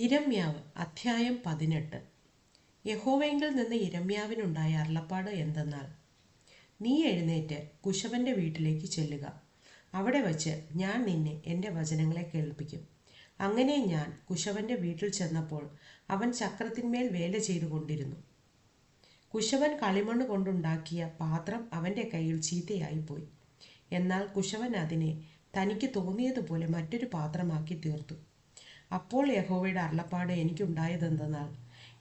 ഇരമ്യാവ് അധ്യായം 18. യഹോവയെങ്കിൽ നിന്ന് ഇരമ്യാവിനുണ്ടായ അരുളപ്പാട് എന്തെന്നാൽ, നീ എഴുന്നേറ്റ് കുശവന്റെ വീട്ടിലേക്ക് ചെല്ലുക. അവിടെ വച്ച് ഞാൻ നിന്നെ എൻ്റെ വചനങ്ങളെ കേൾപ്പിക്കും. അങ്ങനെ ഞാൻ കുശവന്റെ വീട്ടിൽ ചെന്നപ്പോൾ അവൻ ചക്രത്തിന്മേൽ വേല ചെയ്തുകൊണ്ടിരുന്നു. കുശവൻ കളിമണ്ണ് കൊണ്ടുണ്ടാക്കിയ പാത്രം അവൻ്റെ കയ്യിൽ ചീത്തയായിപ്പോയി. എന്നാൽ കുശവൻ അതിനെ തനിക്ക് തോന്നിയതുപോലെ മറ്റൊരു പാത്രമാക്കി തീർത്തു. അപ്പോൾ യഹോവയുടെ അരുളപ്പാട് എനിക്കുണ്ടായതെന്തെന്നാൽ,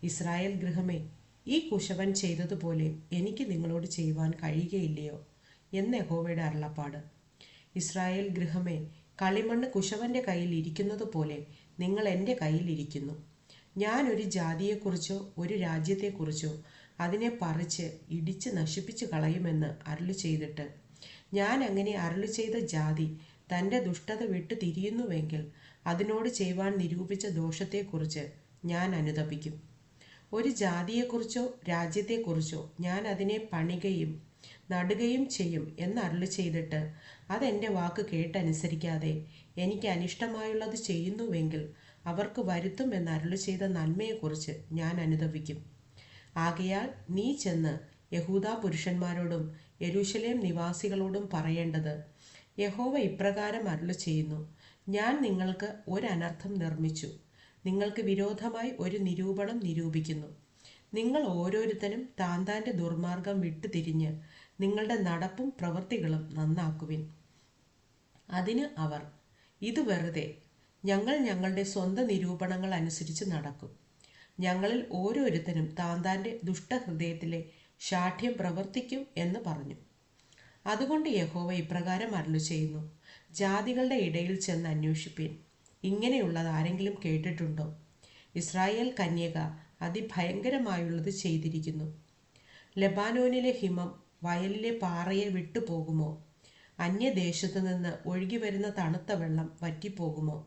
ഇസ്രായേൽ ഗൃഹമേ, ഈ കുശവൻ ചെയ്തതുപോലെ എനിക്ക് നിങ്ങളോട് ചെയ്യുവാൻ കഴിയുകയില്ലയോ എന്ന് യഹോവയുടെ അരുളപ്പാട്. ഇസ്രായേൽ ഗൃഹമേ, കളിമണ്ണ് കുശവന്റെ കയ്യിൽ ഇരിക്കുന്നത് പോലെ നിങ്ങൾ എൻ്റെ കയ്യിൽ ഇരിക്കുന്നു. ഞാൻ ഒരു ജാതിയെക്കുറിച്ചോ ഒരു രാജ്യത്തെക്കുറിച്ചോ അതിനെ പറിച്ച് ഇടിച്ച് നശിപ്പിച്ച് കളയുമെന്ന് അരുളി ചെയ്തിട്ട്, ഞാൻ അങ്ങനെ അരുളി ചെയ്ത ജാതി തൻ്റെ ദുഷ്ടത വിട്ടു തിരിയുന്നുവെങ്കിൽ അതിനോട് ചെയ്യുവാൻ നിരൂപിച്ച ദോഷത്തെക്കുറിച്ച് ഞാൻ അനുതപിക്കും. ഒരു ജാതിയെക്കുറിച്ചോ രാജ്യത്തെക്കുറിച്ചോ ഞാൻ അതിനെ പണികയും നടുകയും ചെയ്യും എന്നരുളി ചെയ്തിട്ട് അതെൻ്റെ വാക്ക് കേട്ടനുസരിക്കാതെ എനിക്ക് അനിഷ്ടമായുള്ളത് ചെയ്യുന്നുവെങ്കിൽ അവർക്ക് വരുത്തും എന്നരുളി ചെയ്ത നന്മയെക്കുറിച്ച് ഞാൻ അനുതപിക്കും. ആകയാൽ നീ ചെന്ന് യഹൂദാ പുരുഷന്മാരോടും യെരൂശലേം നിവാസികളോടും പറയേണ്ടത്, യഹോവ ഇപ്രകാരം അരുളി ചെയ്യുന്നു, ഞാൻ നിങ്ങൾക്ക് ഒരനർത്ഥം നിർമ്മിച്ചു, നിങ്ങൾക്ക് വിരോധമായി ഒരു നിരൂപണം നിരൂപിക്കുന്നു. നിങ്ങൾ ഓരോരുത്തരും താന്താൻ്റെ ദുർമാർഗം വിട്ടുതിരിഞ്ഞ് നിങ്ങളുടെ നടപ്പും പ്രവൃത്തികളും നന്നാക്കുവിൻ. അതിന് അവർ, ഇത് വെറുതെ, ഞങ്ങൾ ഞങ്ങളുടെ സ്വന്തം നിരൂപണങ്ങൾ അനുസരിച്ച് നടക്കും. ഞങ്ങളിൽ ഓരോരുത്തരും താന്താൻ്റെ ദുഷ്ടഹൃദയത്തിലെ ശാഠ്യം പ്രവർത്തിക്കും എന്ന് പറഞ്ഞു. അതുകൊണ്ട് യഹോവ ഇപ്രകാരം അരുളി ചെയ്യുന്നു, ജാതികളുടെ ഇടയിൽ ചെന്ന് അന്വേഷിപ്പീൻ. ഇങ്ങനെയുള്ളത് ആരെങ്കിലും കേട്ടിട്ടുണ്ടോ? ഇസ്രായേൽ കന്യക അതിഭയങ്കരമായുള്ളത് ചെയ്തിരിക്കുന്നു. ലെബാനോനിലെ ഹിമം വയലിലെ പാറയെ വിട്ടുപോകുമോ? അന്യദേശത്തു നിന്ന് ഒഴുകി വരുന്ന തണുത്ത വെള്ളം വറ്റിപ്പോകുമോ?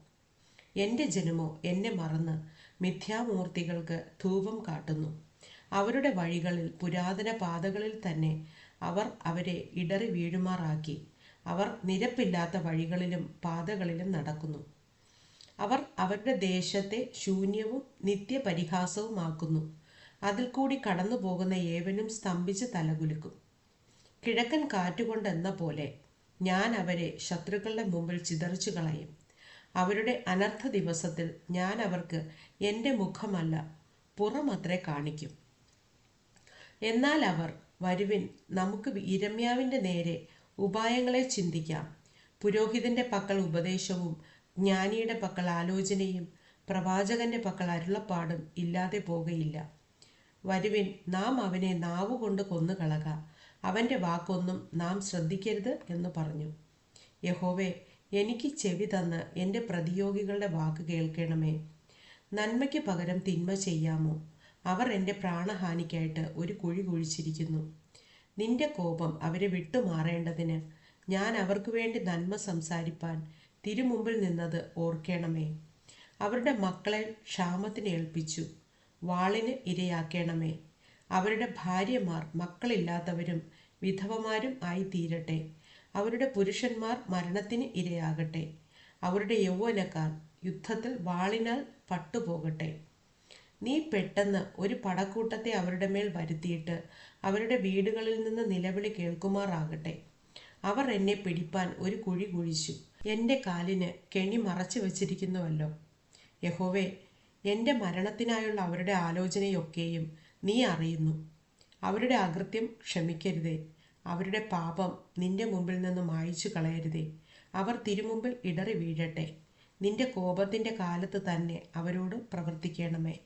എൻ്റെ ജനമോ എന്നെ മറന്ന് മിഥ്യാമൂർത്തികൾക്ക് ധൂപം കാട്ടുന്നു. അവരുടെ വഴികളിൽ, പുരാതന പാതകളിൽ തന്നെ അവർ അവരെ ഇടറി വീഴുമാറാക്കി. അവർ നിരപ്പില്ലാത്ത വഴികളിലും പാതകളിലും നടക്കുന്നു. അവർ അവരുടെ ദേശത്തെ ശൂന്യവും നിത്യപരിഹാസവുമാക്കുന്നു. അതിൽ കൂടി കടന്നു പോകുന്ന ഏവനും സ്തംഭിച്ച് തലകുലുക്കും. കിഴക്കൻ കാറ്റുകൊണ്ടെന്ന പോലെ ഞാൻ അവരെ ശത്രുക്കളുടെ മുമ്പിൽ ചിതറിച്ചു കളയും. അവരുടെ അനർത്ഥ ദിവസത്തിൽ ഞാൻ അവർക്ക് എൻ്റെ മുഖമല്ല പുറമത്രേ കാണിക്കും. എന്നാൽ അവർ, വരുവിൻ, നമുക്ക് ഇരമ്യാവിൻ്റെ നേരെ ഉപായങ്ങളെ ചിന്തിക്കാം. പുരോഹിതന്റെ പക്കൽ ഉപദേശവും ജ്ഞാനിയുടെ പക്കൽ ആലോചനയും പ്രവാചകന്റെ പക്കൽ അരുളപ്പാടും ഇല്ലാതെ പോകുകയില്ല. വരുവിൻ, നാം അവനെ നാവുകൊണ്ട് കൊന്നുകളക, അവൻ്റെ വാക്കൊന്നും നാം ശ്രദ്ധിക്കരുത് എന്ന് പറഞ്ഞു. യഹോവേ, എനിക്ക് ചെവി തന്ന് എൻ്റെ പ്രതിയോഗികളുടെ വാക്ക് കേൾക്കണമേ. നന്മയ്ക്ക് പകരം തിന്മ ചെയ്യാമോ? അവർ എൻ്റെ പ്രാണഹാനിക്കായിട്ട് ഒരു കുഴി കുഴിച്ചിരിക്കുന്നു. നിന്റെ കോപം അവരെ വിട്ടുമാറേണ്ടതിന് ഞാൻ അവർക്ക് വേണ്ടി നന്മ സംസാരിപ്പാൻ തിരുമുമ്പിൽ നിന്നത് ഓർക്കണമേ. അവരുടെ മക്കളെ ക്ഷാമത്തിന് ഏൽപ്പിച്ചു, വാളിന് ഇരയാക്കണമേ. അവരുടെ ഭാര്യമാർ മക്കളില്ലാത്തവരും വിധവമാരും ആയി തീരട്ടെ. അവരുടെ പുരുഷന്മാർ മരണത്തിന് ഇരയാകട്ടെ. അവരുടെ യൗവനക്കാർ യുദ്ധത്തിൽ വാളിനാൽ പട്ടുപോകട്ടെ. നീ പെട്ടെന്ന് ഒരു പടക്കൂട്ടത്തെ അവരുടെ മേൽ വരുത്തിയിട്ട് അവരുടെ വീടുകളിൽ നിന്ന് നിലവിളി കേൾക്കുമാറാകട്ടെ. അവർ എന്നെ പിടിപ്പാൻ ഒരു കുഴി കുഴിച്ചു, എൻ്റെ കാലിന് കെണി മറച്ചു വച്ചിരിക്കുന്നുവല്ലോ. യഹോവേ, എൻ്റെ മരണത്തിനായുള്ള അവരുടെ ആലോചനയൊക്കെയും നീ അറിയുന്നു. അവരുടെ അകൃത്യം ക്ഷമിക്കരുതേ. അവരുടെ പാപം നിന്റെ മുമ്പിൽ നിന്ന് മായിച്ചു കളയരുതേ. അവർ തിരുമുമ്പിൽ ഇടറി വീഴട്ടെ. നിന്റെ കോപത്തിൻ്റെ കാലത്ത് തന്നെ അവരോട് പ്രവർത്തിക്കണമേ.